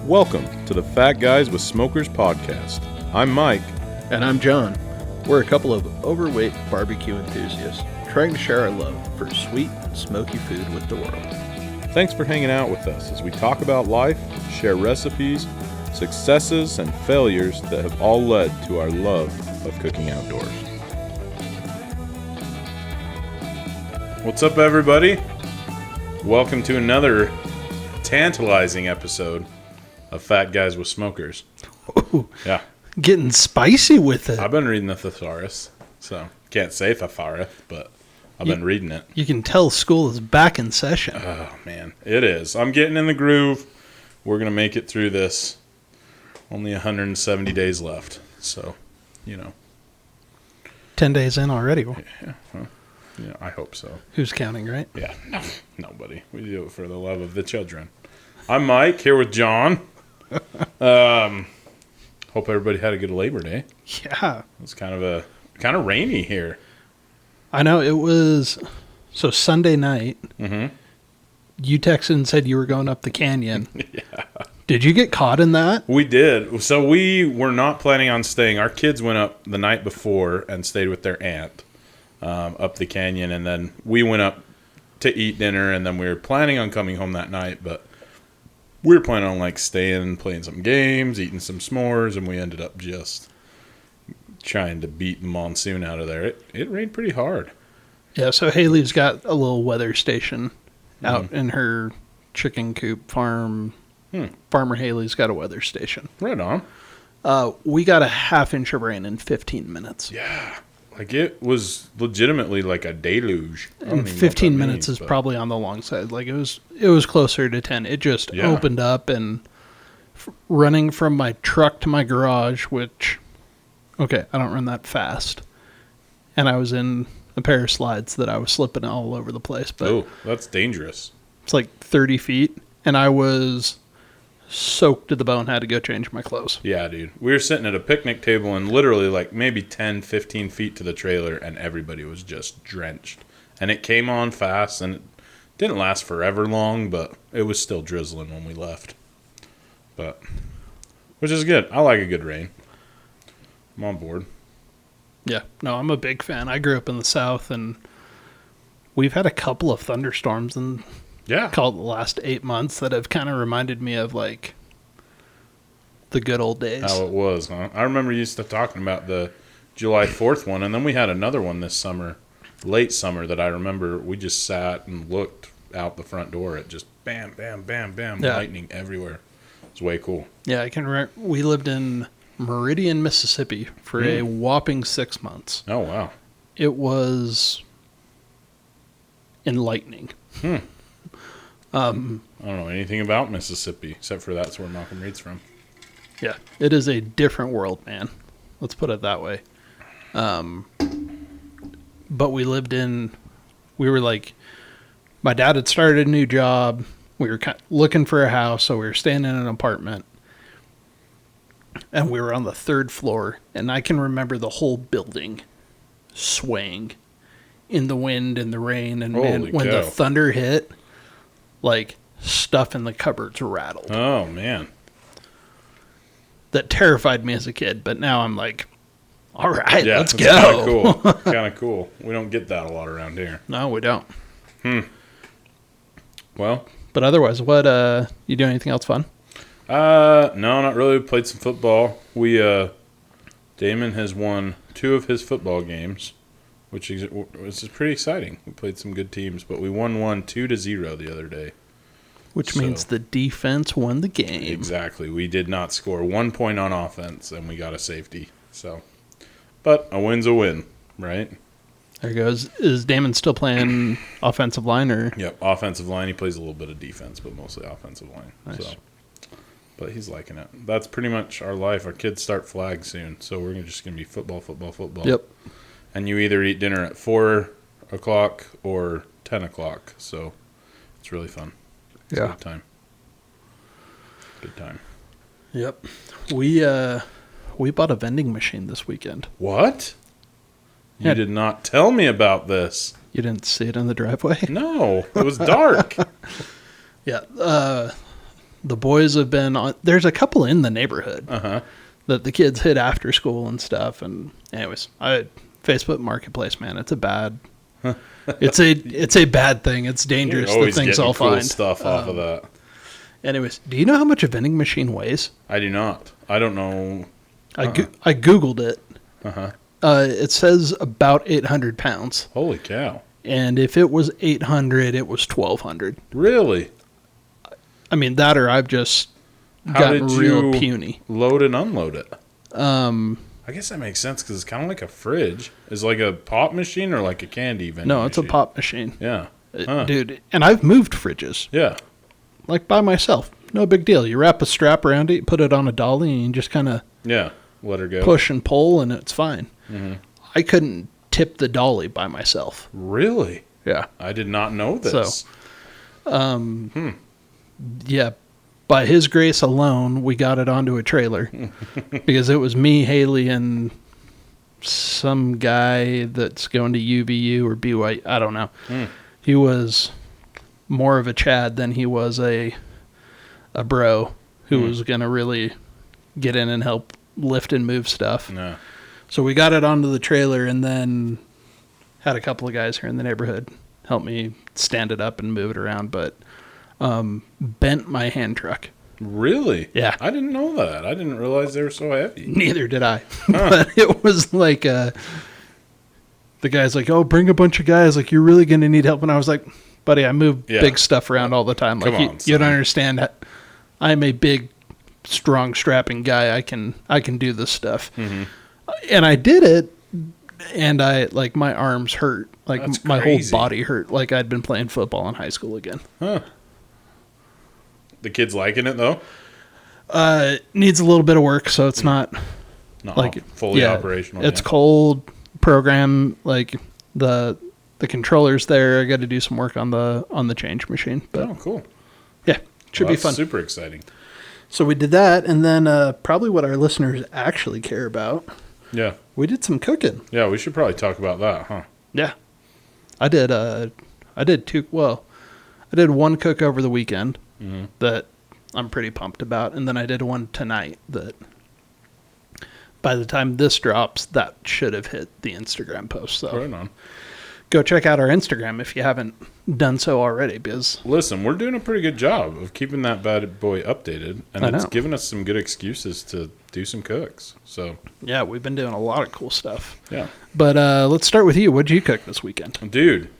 Welcome to the Fat Guys with Smokers podcast. I'm Mike. And I'm John. We're a couple of overweight barbecue enthusiasts trying to share our love for sweet and smoky food with the world. Thanks for hanging out with us as we talk about life, share recipes, successes, and failures that have all led to our love of cooking outdoors. What's up, everybody? Welcome to another tantalizing episode of Fat Guys with Smokers. Ooh, Yeah. getting spicy with it. I've been reading the thesaurus, so can't say thesaurus, but I've been reading it. You can tell school is back in session. Oh, man. It is. I'm getting in the groove. We're going to make it through this. Only 170 days left, so, you know. 10 days in already. Yeah, well, yeah, I hope so. Who's counting, right? Yeah, nobody. We do it for the love of the children. I'm Mike, here with John. Hope everybody had a good Labor Day. Yeah. It's kind of rainy here. I know it was. So Sunday night, you texted and said you were going up the canyon. Yeah. Did you get caught in that? We did. So we were not planning on staying. Our kids went up the night before and stayed with their aunt up the canyon. And then we went up to eat dinner. And then we were planning on coming home that night. But we were planning on like staying, playing some games, eating some s'mores. And we ended up just trying to beat the monsoon out of there. It rained pretty hard. Yeah, so Haley's got a little weather station out in her chicken coop farm. Farmer Haley's got a weather station. Right on. We got a half inch of rain in 15 minutes. Yeah. Like it was legitimately like a deluge. And 15 minutes is probably on the long side. Like it was closer to 10. It just opened up and running from my truck to my garage, which, okay, I don't run that fast. And I was in a pair of slides that I was slipping all over the place. But that's dangerous. It's like 30 feet. And I was soaked to the bone, had to go change my clothes. Yeah, dude. We were sitting at a picnic table and literally like maybe 10, 15 feet to the trailer and everybody was just drenched. And it came on fast and it didn't last forever long, but it was still drizzling when we left. But, which is good. I like a good rain. I'm on board. Yeah. No, I'm a big fan. I grew up in the South and we've had a couple of thunderstorms and called the last 8 months that have kind of reminded me of like the good old days. How it was, huh? I remember you used to talking about the July 4th one, and then we had another one this summer, late summer, that I remember we just sat and looked out the front door at just bam, bam, bam, bam, lightning everywhere. It's way cool. Yeah, I can remember we lived in Meridian, Mississippi for a whopping 6 months. Oh, wow. It was enlightening. I don't know anything about Mississippi, except for that's where Malcolm Reed's from. Yeah, it is a different world, man. Let's put it that way. But we were like, my dad had started a new job. We were looking for a house, so we were staying in an apartment. And we were on the 3rd floor, and I can remember the whole building swaying in the wind and the rain. And man, when the thunder hit, like, stuff in the cupboards rattled. Oh, man. That terrified me as a kid, but now I'm like, all right, let's go. Kind of cool. Kind of cool. We don't get that a lot around here. No, we don't. Well. But otherwise, what, you do anything else fun? No, not really. We played some football. Damon has won 2 of his football games, which is pretty exciting. We played some good teams, but we won 2-0 the other day. Which means the defense won the game. Exactly. We did not score 1 point on offense, and we got a safety. So, but a win's a win, right? There goes. Is Damon still playing offensive line? Or? Yep, offensive line. He plays a little bit of defense, but mostly offensive line. Nice. So, but he's liking it. That's pretty much our life. Our kids start flag soon, so we're just going to be football, football, football. Yep. And you either eat dinner at 4 o'clock or 10 o'clock, so it's really fun. It's a good time. Good time. Yep. We bought a vending machine this weekend. What? You did not tell me about this. You didn't see it in the driveway? No, it was dark. Yeah. the boys have been on. There's a couple in the neighborhood that the kids hit after school and stuff. And anyways, Facebook Marketplace, man, it's a bad. it's a bad thing. It's dangerous. You're always the things getting I'll cool find stuff off of that. Anyways, do you know how much a vending machine weighs? I do not. I don't know. I googled it. It says about 800 pounds. Holy cow! And if it was 800, it was 1,200. Really? I mean, that or I've just gotten real puny. Load and unload it? I guess that makes sense because it's kind of like a fridge. Is it like a pop machine or like a candy vending No, it's machine? a pop machine. Yeah. Dude, and I've moved fridges. Yeah. Like by myself. No big deal. You wrap a strap around it, put it on a dolly, and you just kind of let her go. Push and pull, and it's fine. Mm-hmm. I couldn't tip the dolly by myself. Really? Yeah. I did not know this. So, yeah, by his grace alone, we got it onto a trailer because it was me, Haley, and some guy that's going to UVU or BYU. I don't know. He was more of a Chad than he was a bro who was going to really get in and help lift and move stuff. No. So we got it onto the trailer and then had a couple of guys here in the neighborhood help me stand it up and move it around, but bent my hand truck. Really? Yeah. I didn't know that. I didn't realize they were so heavy. Neither did I. But it was like the guy's like, oh, bring a bunch of guys. Like, you're really going to need help. And I was like, buddy, I move big stuff around all the time. Like, you don't understand that. I'm a big, strong, strapping guy. I can do this stuff. Mm-hmm. And I did it, and my arms hurt. Like, That's my crazy. whole body hurt. Like, I'd been playing football in high school again. Huh. The kid's liking it, though? Needs a little bit of work, so it's not like fully operational. It's cold program. Like, the controller's there. I got to do some work on the change machine. But, cool. Yeah, should be fun. Super exciting. So we did that, and then probably what our listeners actually care about. Yeah. We did some cooking. Yeah, we should probably talk about that, huh? Yeah. I did one cook over the weekend that I'm pretty pumped about, and then I did one tonight that by the time this drops, that should have hit the Instagram post. So right on. Go check out our Instagram if you haven't done so already. Because listen, we're doing a pretty good job of keeping that bad boy updated, and it's given us some good excuses to do some cooks. So yeah, we've been doing a lot of cool stuff. Yeah, but let's start with you. What'd you cook this weekend, dude?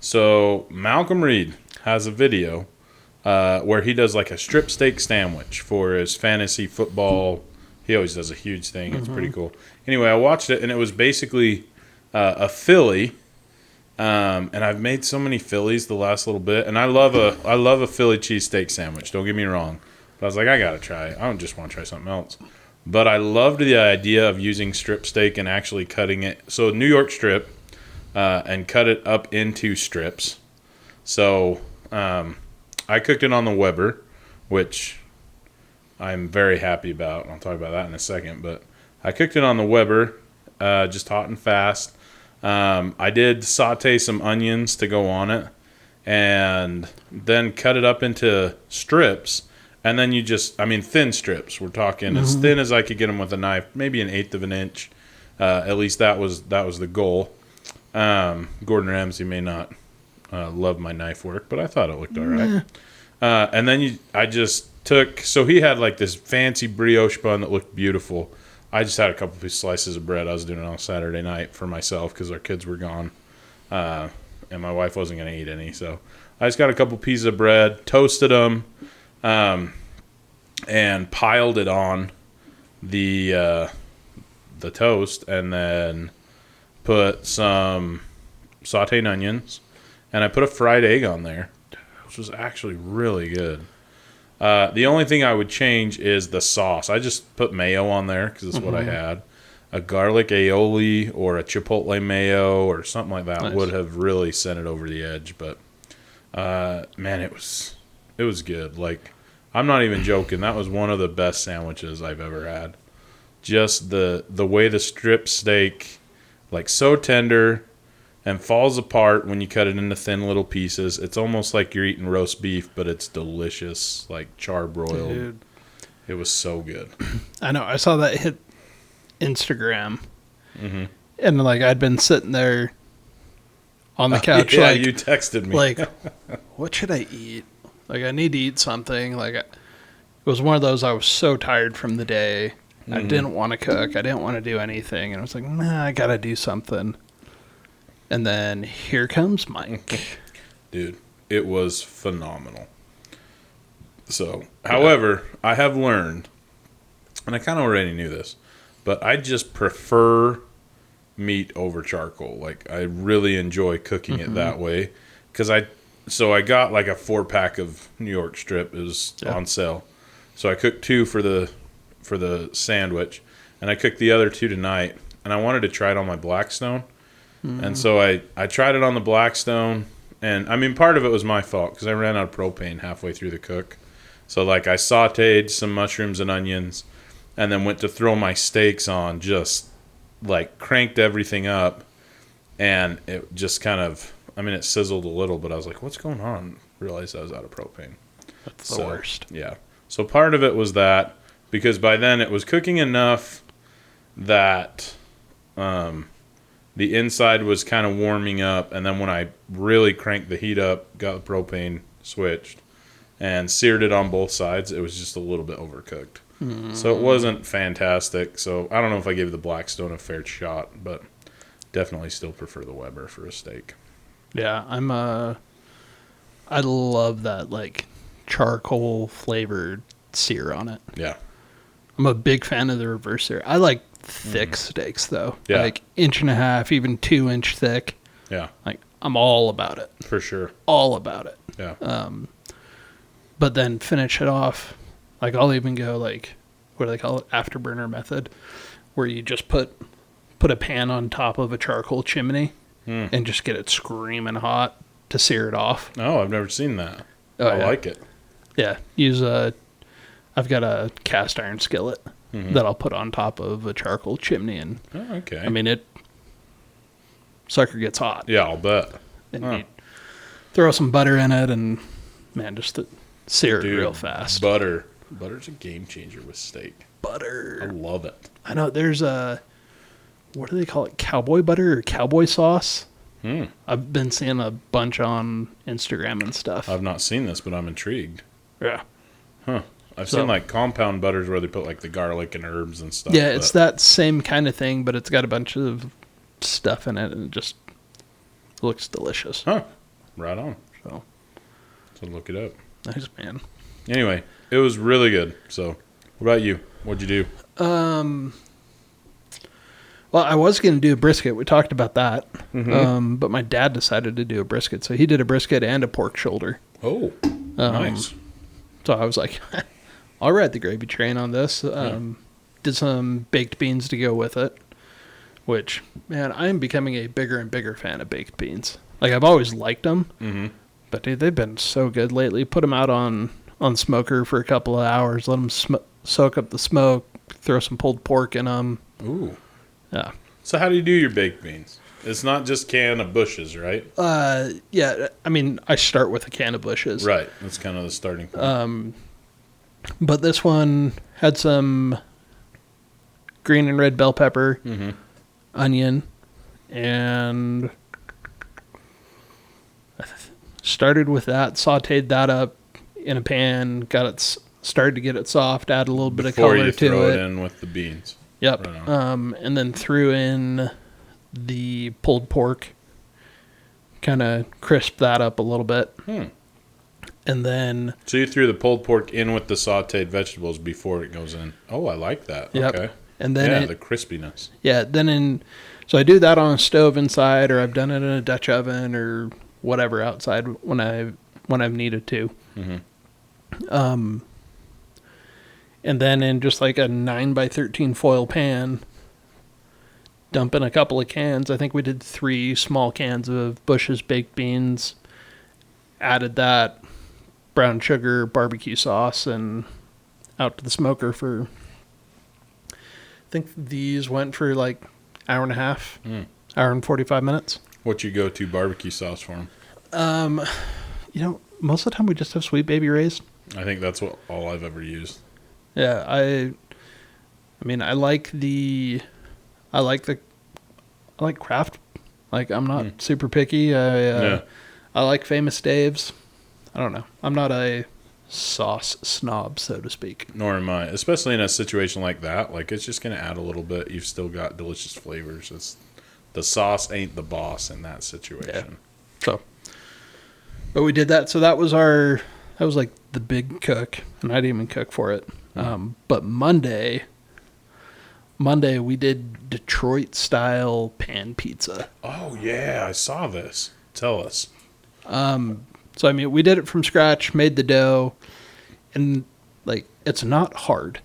So Malcolm Reed has a video where he does like a strip steak sandwich for his fantasy football. He always does a huge thing. It's pretty cool. Anyway, I watched it, and it was basically a Philly. And I've made so many Phillies the last little bit, and I love a Philly cheesesteak sandwich. Don't get me wrong, but I was like, I gotta try. I don't just want to try something else. But I loved the idea of using strip steak and actually cutting it. So New York strip, and cut it up into strips. So I cooked it on the Weber, which I'm very happy about. I'll talk about that in a second. But I cooked it on the Weber, just hot and fast. I did saute some onions to go on it, and then cut it up into strips, and then thin strips. We're talking as thin as I could get them with a knife, maybe an eighth of an inch. At least that was the goal. Gordon Ramsay may not love my knife work, but I thought it looked all right. And then so he had like this fancy brioche bun that looked beautiful. I just had a couple of slices of bread. I was doing it on Saturday night for myself because our kids were gone, and my wife wasn't going to eat any. So I just got a couple pieces of bread, toasted them, and piled it on the toast, and then put some sauteed onions, and I put a fried egg on there, which was actually really good. The only thing I would change is the sauce. I just put mayo on there because it's what I had. A garlic aioli or a chipotle mayo or something like that would have really sent it over the edge. But man, it was good. Like, I'm not even joking. That was one of the best sandwiches I've ever had. Just the way the strip steak, like, so tender, and falls apart when you cut it into thin little pieces. It's almost like you're eating roast beef, but it's delicious, like charbroiled. Dude. It was so good. I know. I saw that hit Instagram. Mm-hmm. And, like, I'd been sitting there on the couch. Yeah, like, you texted me. Like, what should I eat? Like, I need to eat something. Like, it was one of those, I was so tired from the day. Mm-hmm. I didn't want to cook. I didn't want to do anything. And I was like, nah, I got to do something. And then here comes Mike. Dude, it was phenomenal. So, however, I have learned, and I kind of already knew this, but I just prefer meat over charcoal. Like, I really enjoy cooking it that way. Because I got like a 4-pack of New York strip. It was on sale. So I cooked 2 for the sandwich, and I cooked the other 2 tonight. And I wanted to try it on my Blackstone. And so I tried it on the Blackstone, and I mean, part of it was my fault because I ran out of propane halfway through the cook. So, like, I sauteed some mushrooms and onions and then went to throw my steaks on, just, like, cranked everything up, and it just kind of, I mean, it sizzled a little, but I was like, what's going on? Realized I was out of propane. That's the worst. Yeah. So part of it was that, because by then it was cooking enough that the inside was kind of warming up, and then when I really cranked the heat up, got the propane switched, and seared it on both sides, it was just a little bit overcooked. So it wasn't fantastic. So I don't know if I gave the Blackstone a fair shot, but definitely still prefer the Weber for a steak. Yeah, I love that, like, charcoal flavored sear on it. Yeah. I'm a big fan of the reverse sear. I like thick steaks, though. Yeah. Like 1.5 inch, even 2-inch thick. Yeah. Like, I'm all about it. For sure. All about it. Yeah. But then finish it off. Like, I'll even go, like, what do they call it? Afterburner method. Where you just put a pan on top of a charcoal chimney and just get it screaming hot to sear it off. Oh, I've never seen that. Oh, I like it. Yeah. I've got a cast iron skillet that I'll put on top of a charcoal chimney. And okay. I mean, sucker gets hot. Yeah, I'll bet. And you throw some butter in it and, man, just sear it real fast. Butter's a game changer with steak. Butter. I love it. I know there's what do they call it? Cowboy butter or cowboy sauce? I've been seeing a bunch on Instagram and stuff. I've not seen this, but I'm intrigued. Yeah. Huh. I've seen like compound butters where they put like the garlic and herbs and stuff. Yeah, it's that same kind of thing, but it's got a bunch of stuff in it and it just looks delicious. Huh. Right on. So Look it up. Nice, man. Anyway, it was really good. So, what about you? What'd you do? Well, I was going to do a brisket. We talked about that. But my dad decided to do a brisket. So he did a brisket and a pork shoulder. Oh, nice. So I was like, I'll ride the gravy train on this. Did some baked beans to go with it, which, man, I am becoming a bigger and bigger fan of baked beans. Like, I've always liked them, but, dude, they've been so good lately. Put them out on smoker for a couple of hours, let them soak up the smoke, throw some pulled pork in them. Ooh. Yeah. So how do you do your baked beans? It's not just can of Bushes, right? Yeah. I mean, I start with a can of Bushes. Right. That's kind of the starting point. But this one had some green and red bell pepper, onion, and I started with that, sauteed that up in a pan, started to get it soft, add a little bit of color to it. Before you throw it in with the beans. Yep. Right and then threw in the pulled pork, kind of crisped that up a little bit. And then... So you threw the pulled pork in with the sauteed vegetables before it goes in. Oh, I like that. Yep. Okay. And then the crispiness. Yeah, so I do that on a stove inside, or I've done it in a Dutch oven or whatever outside when I've needed to. And then in just like a 9x13 foil pan, dump in a couple of cans. I think we did 3 small cans of Bush's baked beans. Added that, brown sugar, barbecue sauce, and out to the smoker for... I think these went for like hour and a half, hour and 45 minutes. What's your go-to barbecue sauce for them? Most of the time we just have Sweet Baby Ray's. I think that's all I've ever used. Yeah, I mean, I like Kraft. Like, I'm not super picky. I like Famous Dave's. I don't know. I'm not a sauce snob, so to speak. Nor am I, especially in a situation like that. Like, it's just going to add a little bit. You've still got delicious flavors. The sauce ain't the boss in that situation. Yeah. So, but we did that. So that was like the big cook, and I didn't even cook for it. But Monday we did Detroit style pan pizza. Oh yeah, I saw this. Tell us. So I mean, we did it from scratch, made the dough, and like it's not hard,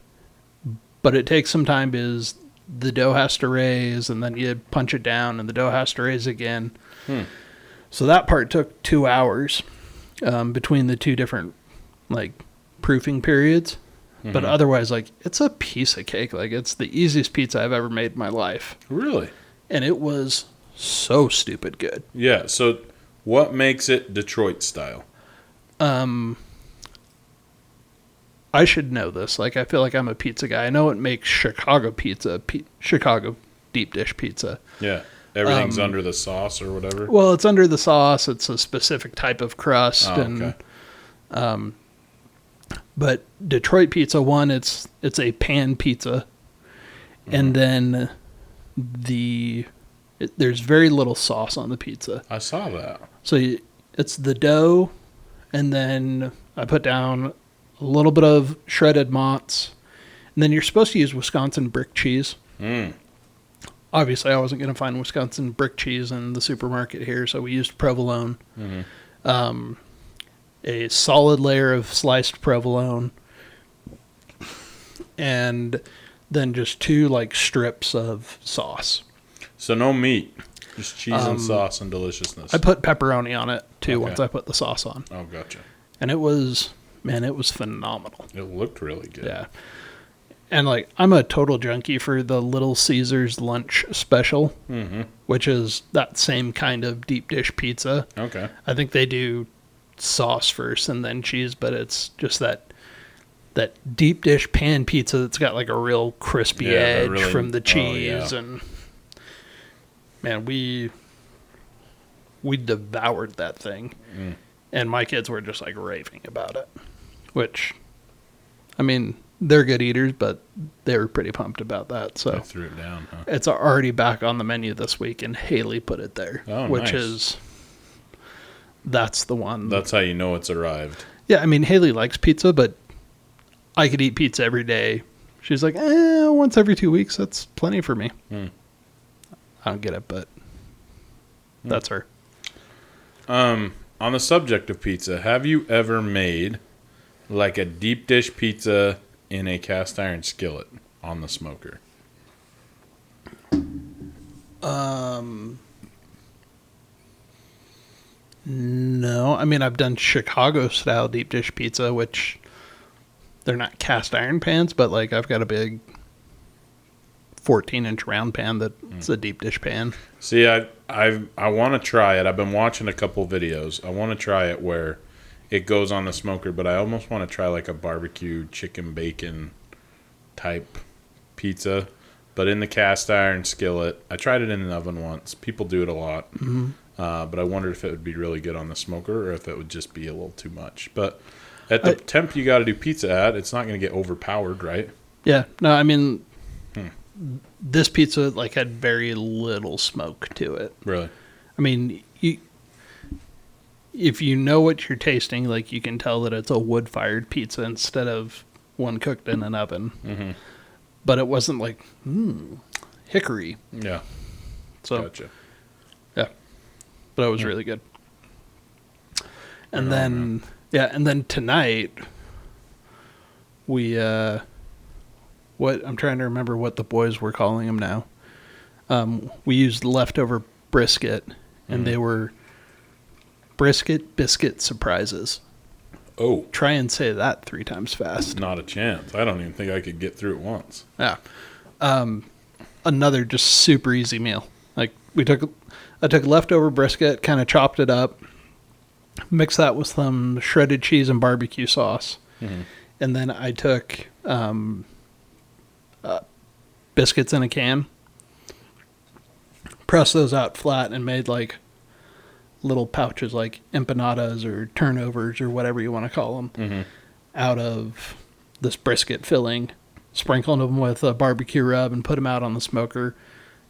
but it takes some time because the dough has to raise, and then you punch it down, and the dough has to raise again. So that part took 2 hours between the two different like proofing periods. But otherwise, like, it's a piece of cake. Like, it's the easiest pizza I've ever made in my life. Really? And it was so stupid good. Yeah. So, what makes it Detroit style? I should know this. Like, I feel like I'm a pizza guy. I know it makes Chicago pizza, Chicago deep dish pizza. Yeah. Everything's under the sauce or whatever? Well, it's under the sauce. It's a specific type of crust. Okay. But Detroit pizza, one, it's a pan pizza, and then there's very little sauce on the pizza. I saw that. So it's the dough, and then I put down a little bit of shredded mozz, and then you're supposed to use Wisconsin brick cheese. Obviously, I wasn't going to find Wisconsin brick cheese in the supermarket here, so we used provolone. A solid layer of sliced provolone, and then just 2 like strips of sauce. So no meat, just cheese and sauce and deliciousness. I put pepperoni on it too once I put the sauce on. Oh, gotcha. And it was phenomenal. It looked really good. Yeah. And like, I'm a total junkie for the Little Caesars lunch special, which is that same kind of deep dish pizza. Okay. I think they do sauce first and then cheese, but it's just that deep dish pan pizza that's got like a real crispy edge from the cheese. And man, we devoured that thing, and my kids were just like raving about it, which, I mean, they're good eaters, but they were pretty pumped about that. So I threw it down, huh? It's already back on the menu this week, and Haley put it there, which is that's the one. That's how you know it's arrived. Yeah, I mean, Haley likes pizza, but I could eat pizza every day. She's like, once every 2 weeks, that's plenty for me. I don't get it, but that's her. On the subject of pizza, have you ever made like a deep dish pizza in a cast iron skillet on the smoker? No, I mean, I've done Chicago style deep dish pizza, which they're not cast iron pans, but like I've got a big 14-inch round pan that's a deep dish pan. See, I want to try it. I've been watching a couple videos. I want to try it where it goes on the smoker, but I almost want to try like a barbecue chicken bacon type pizza, but in the cast iron skillet. I tried it in an oven once. People do it a lot. But I wondered if it would be really good on the smoker or if it would just be a little too much. But at the temp you got to do pizza at, it's not going to get overpowered, right? Yeah. No, I mean, this pizza like had very little smoke to it. Really? I mean, if you know what you're tasting, like you can tell that it's a wood-fired pizza instead of one cooked in an oven. But it wasn't like, hickory. Yeah. So, gotcha. Yeah. But it was really good. And and then tonight we I'm trying to remember what the boys were calling them now. We used leftover brisket, and they were Brisket Biscuit Surprises. Oh. Try and say that 3 times fast. Not a chance. I don't even think I could get through it once. Yeah. Another just super easy meal. Like, we took I took leftover brisket, kind of chopped it up, mixed that with some shredded cheese and barbecue sauce. Mm-hmm. And then I took biscuits in a can, pressed those out flat, and made like little pouches, like empanadas or turnovers or whatever you want to call them, Mm-hmm. out of this brisket filling, sprinkled them with a barbecue rub, and put them out on the smoker.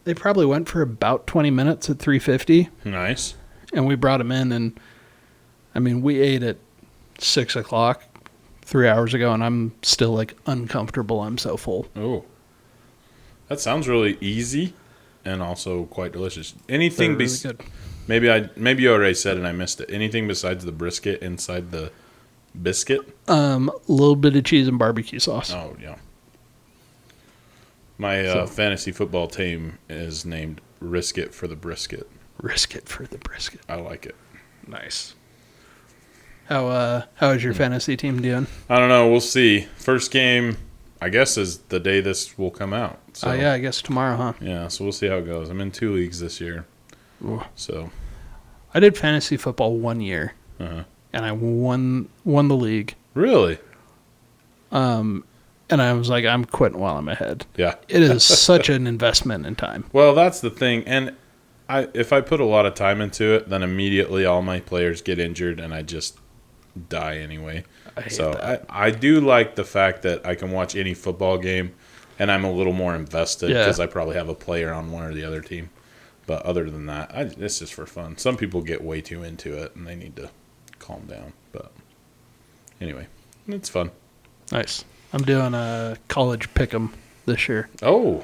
They probably went for about 20 minutes at 350. Nice. And we brought them in, and I mean, we ate at 6 o'clock 3 hours ago, and I'm still like uncomfortable. I'm so full. Oh, that sounds really easy and also quite delicious. Anything They're really good. Maybe you already said it and I missed it. Anything besides the brisket inside the biscuit? A little bit of cheese and barbecue sauce. Oh, yeah. My fantasy football team is named Risk It for the Brisket. Risk it for the brisket. I like it. Nice. How is your fantasy team doing? I don't know. We'll see. First game, I guess, is the day this will come out. So, Yeah, I guess tomorrow, huh? Yeah, so we'll see how it goes. I'm in 2 leagues this year. Ooh. So. I did fantasy football 1 year, Uh-huh. and I won the league. Really? And I was like, I'm quitting while I'm ahead. Yeah. It is such an investment in time. Well, that's the thing. And if I put a lot of time into it, then immediately all my players get injured and I just die anyway. I hate So that. I do like the fact that I can watch any football game and I'm a little more invested because I probably have a player on one or the other team. But other than that, it's just for fun. Some people get way too into it and they need to calm down. But anyway, it's fun. Nice. I'm doing a college pick'em this year. Oh,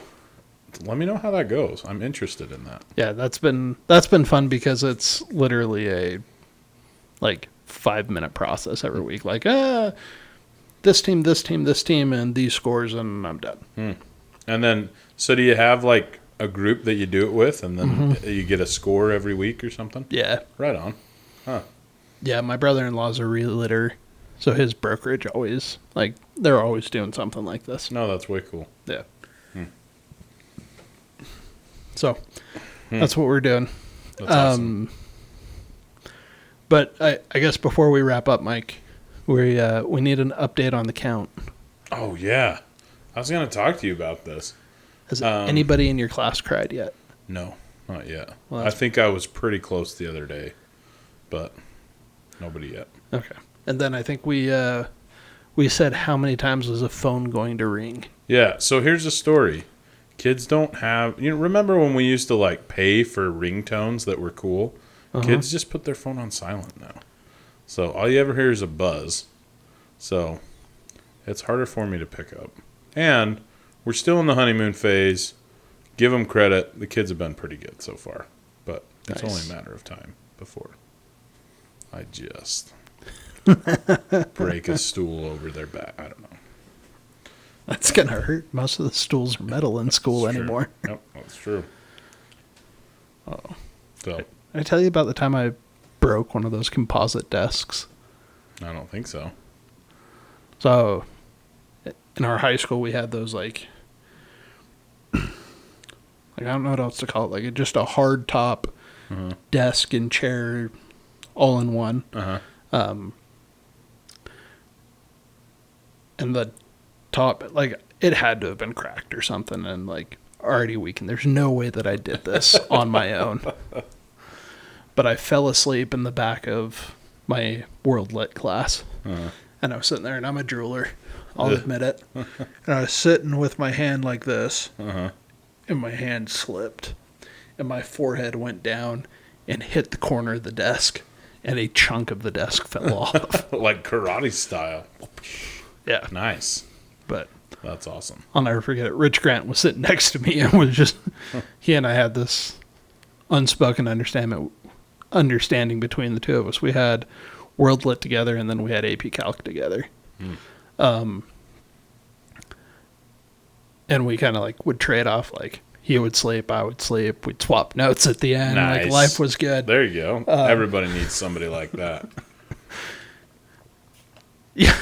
let me know how that goes. I'm interested in that. Yeah, that's been fun because it's literally a 5-minute process every week. Like, this team, and these scores, and I'm done. And then, so do you have like a group that you do it with, and then you get a score every week or something? Yeah. Right on. Huh. Yeah, my brother-in-law's a realtor, so his brokerage always, they're always doing something like this. No, that's way cool. Yeah. So, that's what we're doing. That's awesome. But I guess before we wrap up, Mike, we need an update on the count. Oh, yeah. I was going to talk to you about this. Has anybody in your class cried yet? No, not yet. Well, I think I was pretty close the other day, but nobody yet. Okay. And then I think we said how many times was a phone going to ring? Yeah, so here's the story. Kids don't have... remember when we used to, pay for ringtones that were cool? Uh-huh. Kids just put their phone on silent now. So all you ever hear is a buzz. So it's harder for me to pick up. And we're still in the honeymoon phase. Give them credit. The kids have been pretty good so far. But it's only a matter of time before I just break a stool over their back. I don't know. That's going to hurt. Most of the stools are metal in school anymore. Yep, that's true. Oh. So Did I tell you about the time I broke one of those composite desks? I don't think so. So, in our high school, we had those, I don't know what else to call it, just a hard top desk and chair all in one. Uh-huh. And the top, it had to have been cracked or something and, already weakened. There's no way that I did this on my own. But I fell asleep in the back of my World Lit class. Uh-huh. And I was sitting there, and I'm a drooler. I'll admit it. And I was sitting with my hand like this, Uh-huh. and my hand slipped. And my forehead went down and hit the corner of the desk, and a chunk of the desk fell off. Like karate style. Yeah. Nice. But That's awesome. I'll never forget it. Rich Grant was sitting next to me and was just, he and I had this unspoken understanding between the two of us. We had World Lit together, and then we had AP Calc together. And we kind of would trade off, he would sleep, I would sleep. We'd swap notes at the end. Nice. Life was good. There you go. Everybody needs somebody like that. Yeah,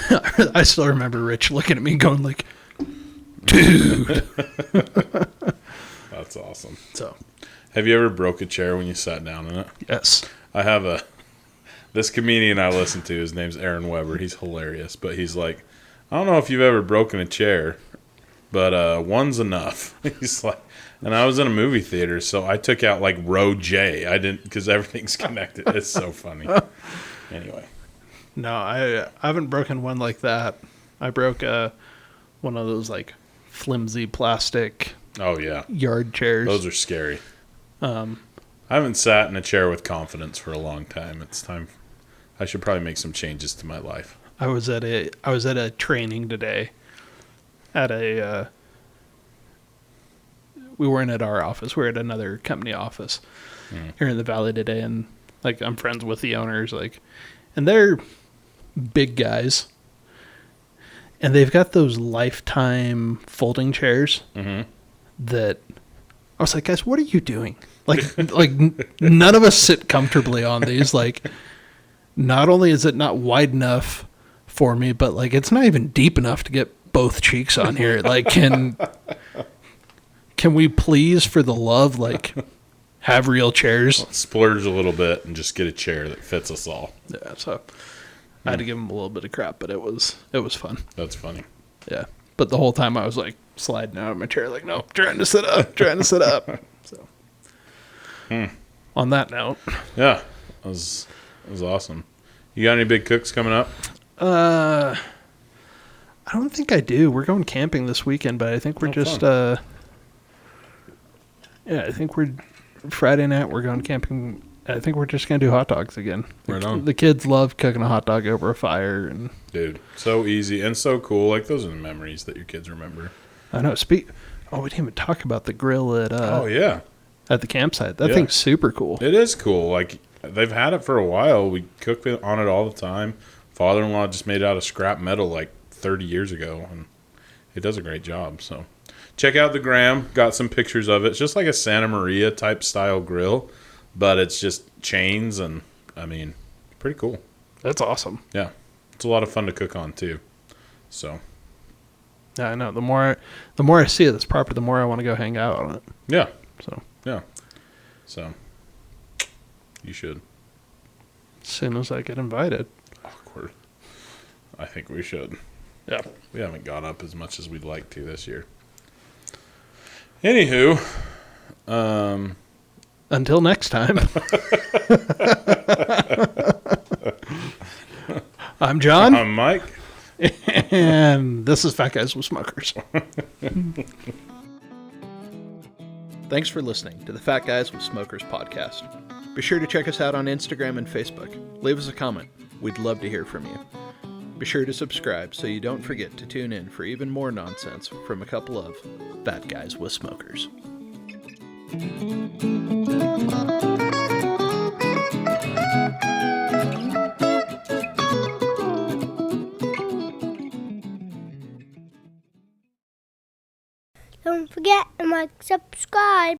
I still remember Rich looking at me going dude. That's awesome. So, Have you ever broke a chair when you sat down in it? Yes. I have this comedian I listen to, his name's Aaron Weber. He's hilarious, but he's like, I don't know if you've ever broken a chair, but one's enough. He's like, and I was in a movie theater, so I took out like row J. I didn't, because everything's connected. It's so funny. Anyway. No, I haven't broken one like that. I broke one of those like flimsy plastic Oh, yeah. yard chairs. Those are scary. I haven't sat in a chair with confidence for a long time. It's time. I should probably make some changes to my life. I was at a training today at we weren't at our office. We were at another company office here in the Valley today. And like, I'm friends with the owners, like, and they're big guys and they've got those lifetime folding chairs that I was like, guys, what are you doing? Like none of us sit comfortably on these. Like, not only is it not wide enough for me, but like, it's not even deep enough to get both cheeks on here. Like, can we please, for the love, like, have real chairs? Splurge a little bit and just get a chair that fits us all. Yeah, so I had to give him a little bit of crap, but it was fun. That's funny. Yeah, but the whole time I was like sliding out of my chair, like, no, trying to sit up. So, on that note, yeah, that was awesome. You got any big cooks coming up? I don't think I do. We're going camping this weekend, but I think we're I think we're Friday night. We're going camping. I think we're just gonna do hot dogs again. Right on. The kids love cooking a hot dog over a fire, and dude, so easy and so cool. Like, those are the memories that your kids remember. I know. We didn't even talk about the grill at at the campsite. That thing's super cool. It is cool. Like, they've had it for a while. We cook on it all the time. Father-in-law just made it out of scrap metal like 30 years ago, and it does a great job. So check out the gram. Got some pictures of it. It's just like a Santa Maria type style grill, but it's just chains, and I mean, pretty cool. That's awesome. Yeah, it's a lot of fun to cook on too. So yeah, I know. The more I see it, this property, the more I want to go hang out on it. Yeah. So you should. As soon as I get invited. Awkward. I think we should. Yeah. We haven't gone up as much as we'd like to this year. Anywho, until next time. I'm John. I'm Mike. And this is Fat Guys with Smokers. Thanks for listening to the Fat Guys with Smokers podcast. Be sure to check us out on Instagram and Facebook. Leave us a comment. We'd love to hear from you. Be sure to subscribe so you don't forget to tune in for even more nonsense from a couple of Fat Guys with Smokers. Don't forget to like, subscribe.